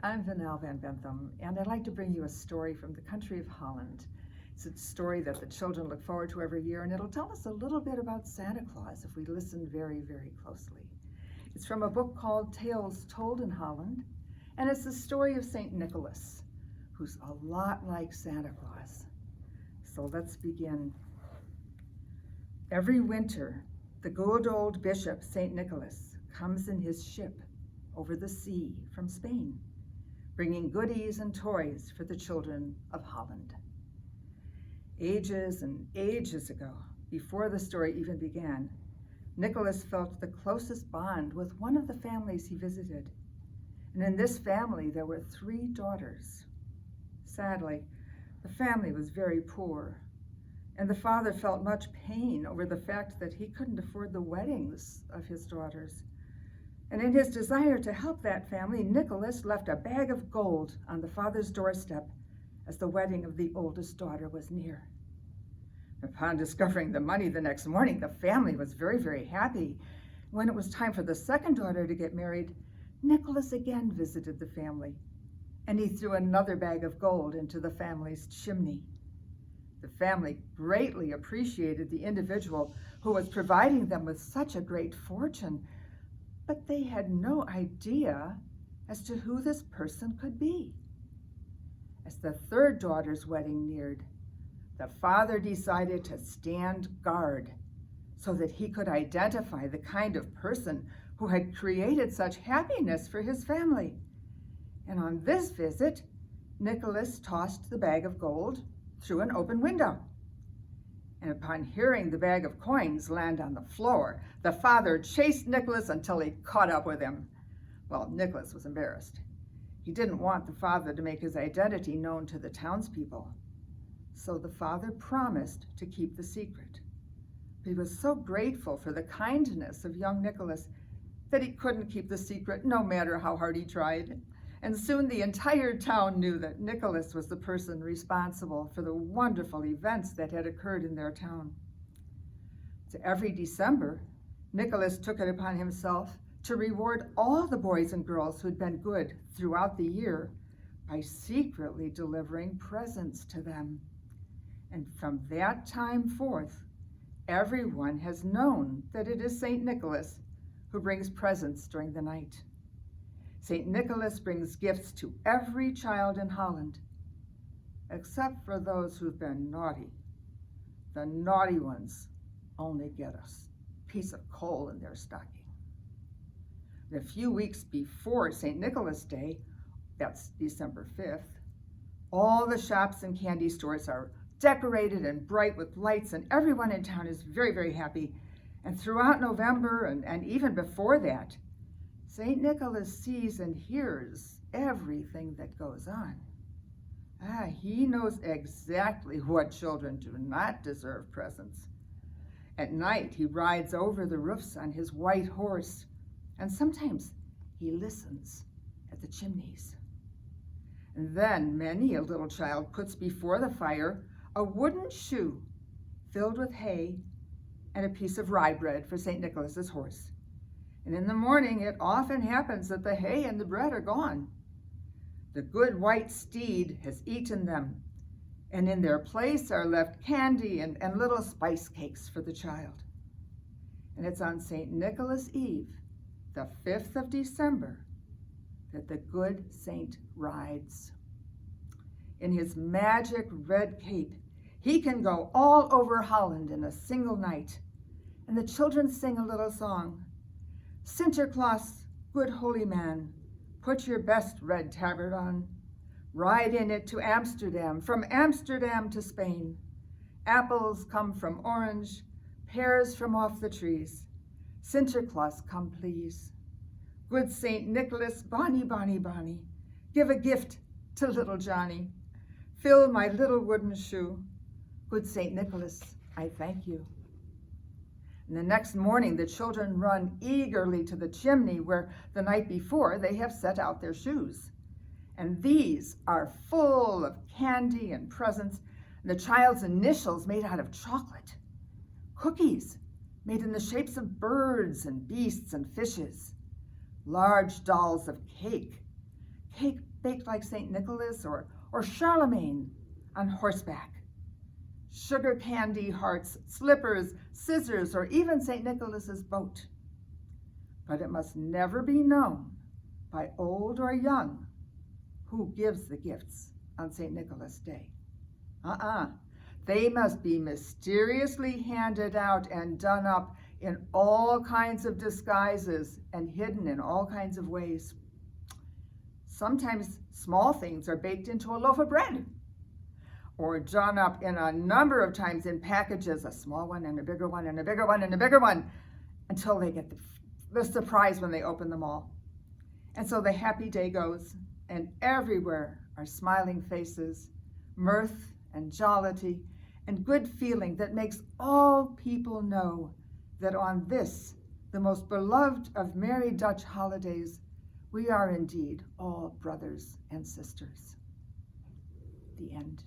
I'm Vinal Van Benthem, and I'd like to bring you a story from the country of Holland. It's a story that the children look forward to every year, and it'll tell us a little bit about Santa Claus if we listen very, very closely. It's from a book called Tales Told in Holland, and it's the story of St. Nicholas, who's a lot like Santa Claus. So let's begin. Every winter, the good old bishop, St. Nicholas, comes in his ship over the sea from Spain, bringing goodies and toys for the children of Holland. Ages and ages ago, before the story even began, Nicholas felt the closest bond with one of the families he visited. And in this family, there were 3 daughters. Sadly, the family was very poor, and the father felt much pain over the fact that he couldn't afford the weddings of his daughters. And in his desire to help that family, Nicholas left a bag of gold on the father's doorstep as the wedding of the oldest daughter was near. Upon discovering the money the next morning, the family was very, very happy. When it was time for the second daughter to get married, Nicholas again visited the family, and he threw another bag of gold into the family's chimney. The family greatly appreciated the individual who was providing them with such a great fortune, but they had no idea as to who this person could be. As the third daughter's wedding neared, the father decided to stand guard so that he could identify the kind of person who had created such happiness for his family. And on this visit, Nicholas tossed the bag of gold through an open window. And upon hearing the bag of coins land on the floor, the father chased Nicholas until he caught up with him. Well, Nicholas was embarrassed. He didn't want the father to make his identity known to the townspeople. So the father promised to keep the secret. But he was so grateful for the kindness of young Nicholas that he couldn't keep the secret no matter how hard he tried. And soon the entire town knew that Nicholas was the person responsible for the wonderful events that had occurred in their town. So every December, Nicholas took it upon himself to reward all the boys and girls who'd been good throughout the year by secretly delivering presents to them. And from that time forth, everyone has known that it is St. Nicholas who brings presents during the night. St. Nicholas brings gifts to every child in Holland, except for those who've been naughty. The naughty ones only get a piece of coal in their stocking. And a few weeks before St. Nicholas Day, that's December 5th, all the shops and candy stores are decorated and bright with lights, and everyone in town is very, very happy. And throughout November and even before that, St. Nicholas sees and hears everything that goes on. He knows exactly what children do not deserve presents. At night, he rides over the roofs on his white horse, and sometimes he listens at the chimneys. And then many a little child puts before the fire a wooden shoe filled with hay and a piece of rye bread for St. Nicholas's horse. And in the morning, it often happens that the hay and the bread are gone. The good white steed has eaten them, and in their place are left candy and little spice cakes for the child. And it's on St. Nicholas Eve, the 5th of December, that the good saint rides. In his magic red cape, he can go all over Holland in a single night, and the children sing a little song. Sinterklaas, good holy man, put your best red tabard on. Ride in it to Amsterdam, from Amsterdam to Spain. Apples come from orange, pears from off the trees. Sinterklaas, come please. Good St. Nicholas, bonny, bonny, bonny, give a gift to little Johnny. Fill my little wooden shoe. Good St. Nicholas, I thank you. And the next morning, the children run eagerly to the chimney where the night before they have set out their shoes. And these are full of candy and presents, and the child's initials made out of chocolate, cookies made in the shapes of birds and beasts and fishes, large dolls of cake, cake baked like St. Nicholas or Charlemagne on horseback, sugar candy hearts, slippers, scissors, or even St. Nicholas's boat. But it must never be known by old or young who gives the gifts on St. Nicholas Day. They must be mysteriously handed out and done up in all kinds of disguises and hidden in all kinds of ways. Sometimes small things are baked into a loaf of bread, or done up in a number of times in packages, a small one and a bigger one and a bigger one and a bigger one, until they get the surprise when they open them all. And so the happy day goes, and everywhere are smiling faces, mirth and jollity, and good feeling that makes all people know that on this, the most beloved of merry Dutch holidays, we are indeed all brothers and sisters. The end.